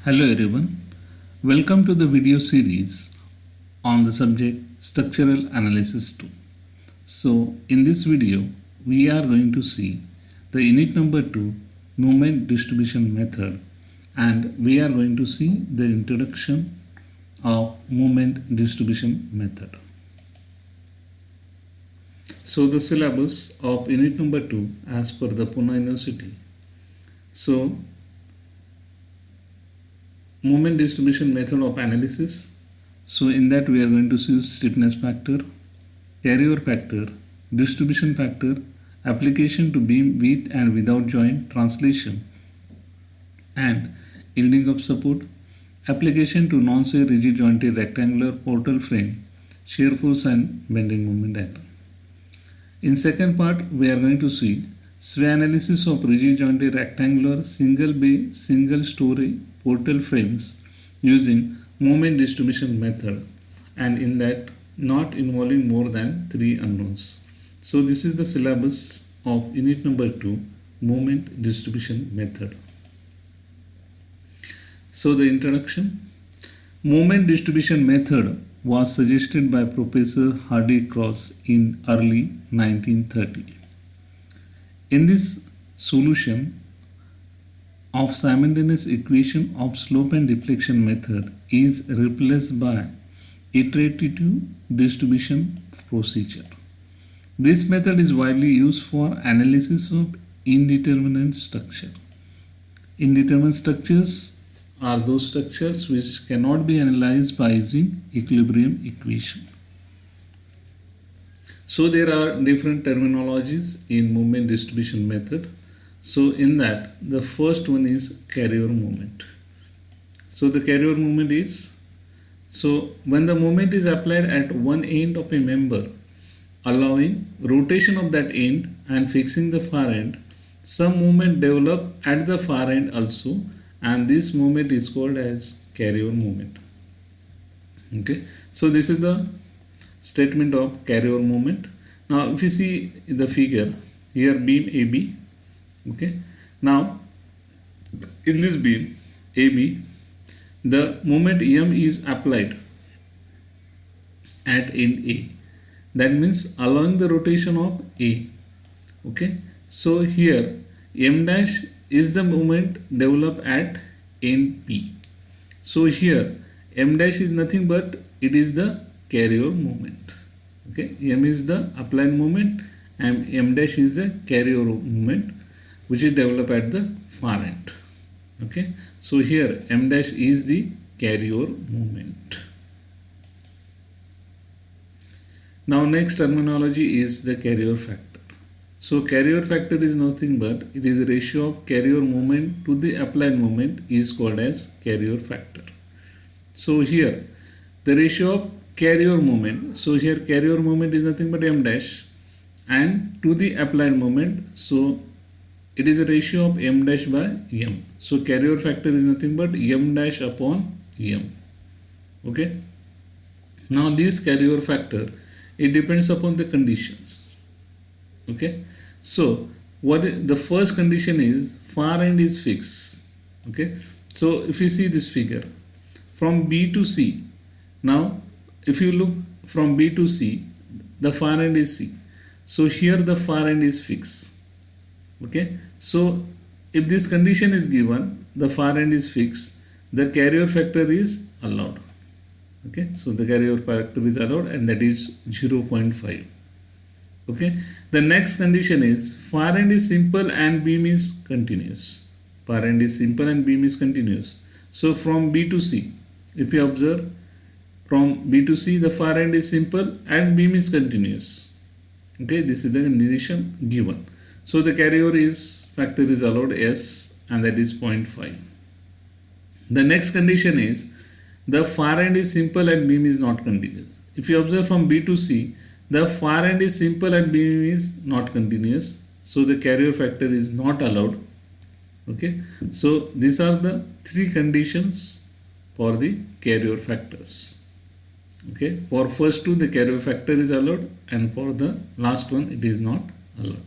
Hello everyone, welcome to the video series on the subject Structural Analysis 2. So in this video, we are going to see the unit number 2 moment distribution method, and we are going to see the introduction of moment distribution method. So the syllabus of unit number 2 as per the Pune University. So moment distribution method of analysis. So in that we are going to see stiffness factor, carrier factor, distribution factor, application to beam with and without joint translation, and yielding of support, application to non-shear rigid jointed rectangular portal frame, shear force and bending moment angle. In second part we are going to see sway analysis of rigid jointed rectangular single bay single story portal frames using moment distribution method, and in that not involving more than 3 unknowns. So this is the syllabus of unit number 2 moment distribution method. So the introduction. Moment distribution method was suggested by Professor Hardy Cross in early 1930. In this solution of simultaneous equation of slope and deflection method is replaced by iterative distribution procedure. This method is widely used for analysis of indeterminate structure. Indeterminate structures are those structures which cannot be analyzed by using equilibrium equation. So there are different terminologies in moment distribution method. So in that, the first one is carrier moment. So the carrier moment is, so when the moment is applied at one end of a member, allowing rotation of that end and fixing the far end, some moment develop at the far end also, and this moment is called as carrier moment. Okay, so this is the statement of carrier moment. Now if you see the figure, here beam AB. Okay, now in this beam AB, the moment M is applied at end A. That means allowing the rotation of A. Okay, so here M dash is the moment developed at end P. So here M dash is nothing but it is the carrier moment. Okay, M is the applied moment and M dash is the carrier moment which is developed at the far end. Okay, so here M dash is the carrier moment. Now next terminology is the carrier factor. So carrier factor is nothing but it is a ratio of carrier moment to the applied moment is called as carrier factor. So here the ratio of carrier moment, so here carrier moment is nothing but M dash and to the applied moment, so it is a ratio of M dash by M. So carrier factor is nothing but M dash upon M. Okay. Now this carrier factor, it depends upon the conditions. Okay, so what the first condition is far end is fixed. Okay, so if you see this figure from B to C, now if you look from B to C, the far end is C. So here the far end is fixed. Okay, so if this condition is given, the far end is fixed, the carrier factor is allowed. Okay, so the carrier factor is allowed and that is 0.5. Okay, the next condition is far end is simple and beam is continuous. Far end is simple and beam is continuous. So from B to C, if you observe from B to C, the far end is simple and beam is continuous. Okay, this is the condition given. So the carrier is factor is allowed S and that is 0.5. The next condition is the far end is simple and beam is not continuous. If you observe from B to C, the far end is simple and beam is not continuous. So the carrier factor is not allowed. Okay. So these are the three conditions for the carrier factors. Okay. For first two the carrier factor is allowed and for the last one it is not allowed.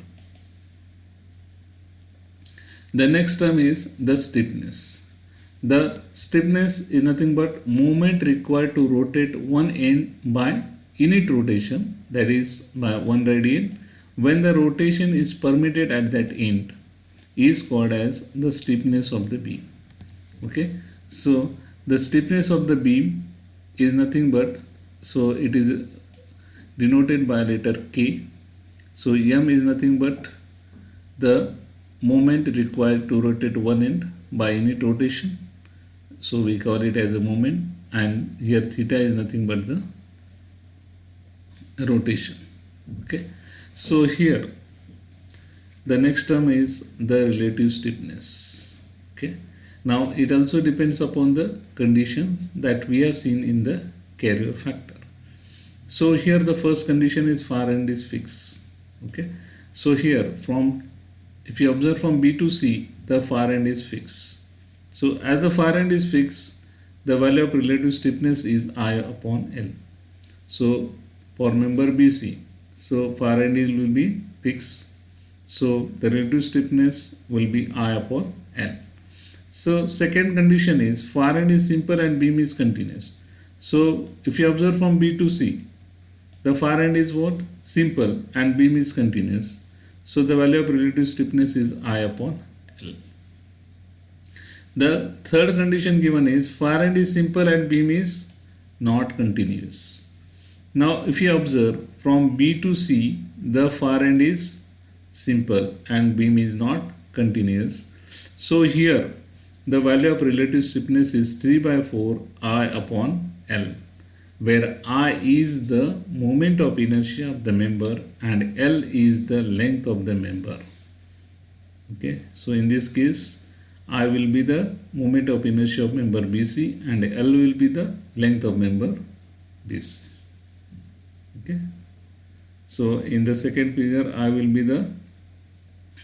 The next term is the stiffness. The stiffness is nothing but movement required to rotate one end by unit rotation, that is by 1 radian, when the rotation is permitted at that end, is called as the stiffness of the beam. Okay, so the stiffness of the beam is nothing but, so it is denoted by letter K. So M is nothing but the moment required to rotate one end by unit rotation, so we call it as a moment, and here theta is nothing but the rotation. Okay, so here the next term is the relative stiffness. Okay, now it also depends upon the conditions that we have seen in the carrier factor. So here the first condition is far end is fixed. Okay, so here from, if you observe from B to C, the far end is fixed. So as the far end is fixed, the value of relative stiffness is I upon L. So for member BC, so far end will be fixed, so the relative stiffness will be I upon L. So second condition is far end is simple and beam is continuous. So if you observe from B to C, the far end is what? Simple and beam is continuous. So the value of relative stiffness is I upon L. The third condition given is far end is simple and beam is not continuous. Now if you observe from B to C, the far end is simple and beam is not continuous. So here the value of relative stiffness is 3 by 4 I upon L, where I is the moment of inertia of the member and L is the length of the member. Okay, so in this case I will be the moment of inertia of member BC and L will be the length of member BC. Okay, so in the second figure I will be the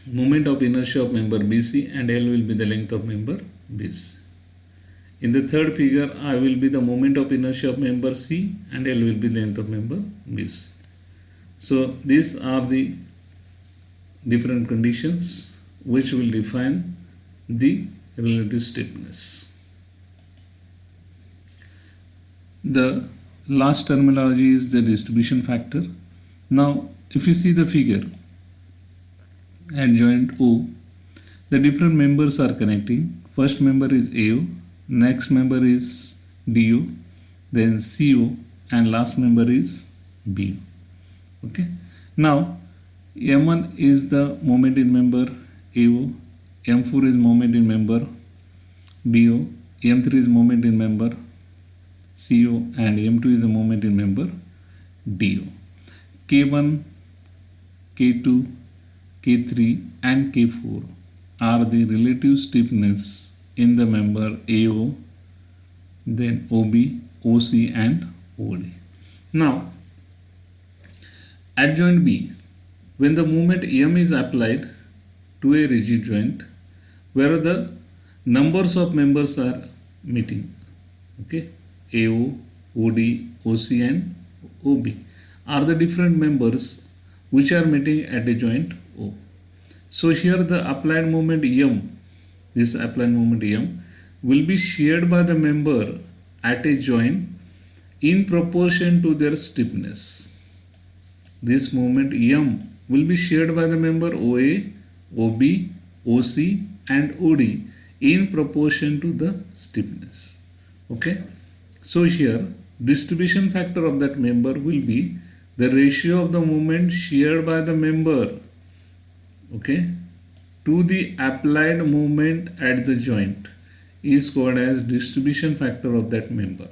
moment of inertia of member BC and L will be the length of member BC. In the third figure I will be the moment of inertia of member C and L will be the length of member BC. So these are the different conditions which will define the relative stiffness. The last terminology is the distribution factor. Now if you see the figure at joint O, the different members are connecting. First member is AO, next member is DO, then CO, and last member is BO. Okay, now M1 is the moment in member AO, M4 is moment in member DO, M3 is moment in member CO, and M2 is the moment in member DO. K1, K2, K3 and K4 are the relative stiffness in the member AO, then OB, OC and OD. Now at joint B, when the moment M is applied to a rigid joint where the numbers of members are meeting, okay, AO, OD, OC and OB are the different members which are meeting at a joint O. So here the applied moment M, this applied moment M will be shared by the member at a joint in proportion to their stiffness. This moment M will be shared by the member OA, OB, OC and OD in proportion to the stiffness. Okay, so here distribution factor of that member will be the ratio of the moment shared by the member, okay, to the applied moment at the joint is called as distribution factor of that member.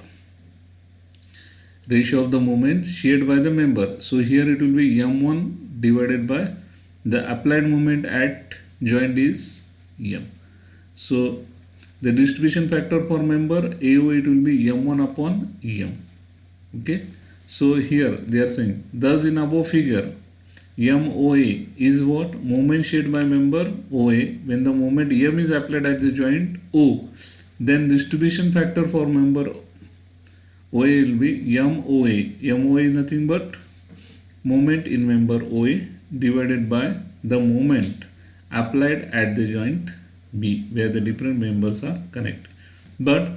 Ratio of the moment shared by the member. So here it will be M1 divided by the applied moment at joint is M. So the distribution factor for member AO, it will be M1 upon M. Okay. So here they are saying, thus in above figure MOA is what? Moment shared by member OA. When the moment M is applied at the joint O, then distribution factor for member OA will be MOA. MOA is nothing but moment in member OA divided by the moment applied at the joint B, where the different members are connected. but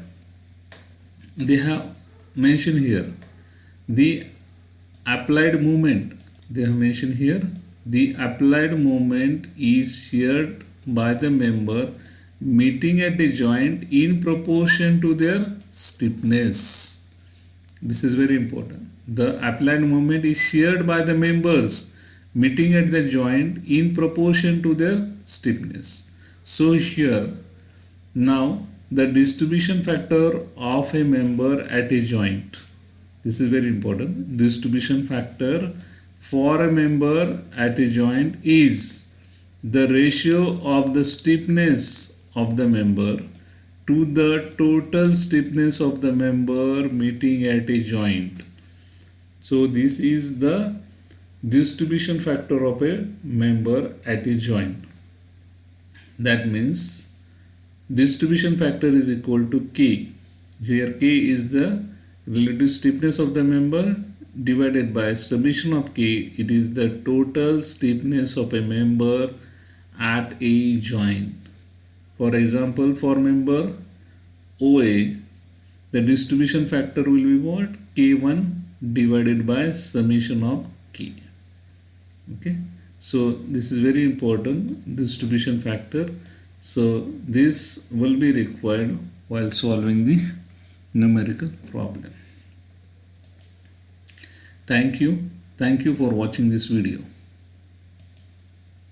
they have mentioned here the applied moment. They have mentioned here the applied moment is shared by the member meeting at a joint in proportion to their stiffness. This is very important. The applied moment is shared by the members meeting at the joint in proportion to their stiffness. So here now the distribution factor of a member at a joint. This is very important. Distribution factor for a member at a joint is the ratio of the stiffness of the member to the total stiffness of the member meeting at a joint. So this is the distribution factor of a member at a joint. That means distribution factor is equal to K. Here K is the relative stiffness of the member divided by summation of K. It is the total stiffness of a member at a joint. For example, for member OA, the distribution factor will be what? K1 divided by summation of K. Okay, so this is very important, distribution factor. So this will be required while solving the numerical problem. Thank you for watching this video.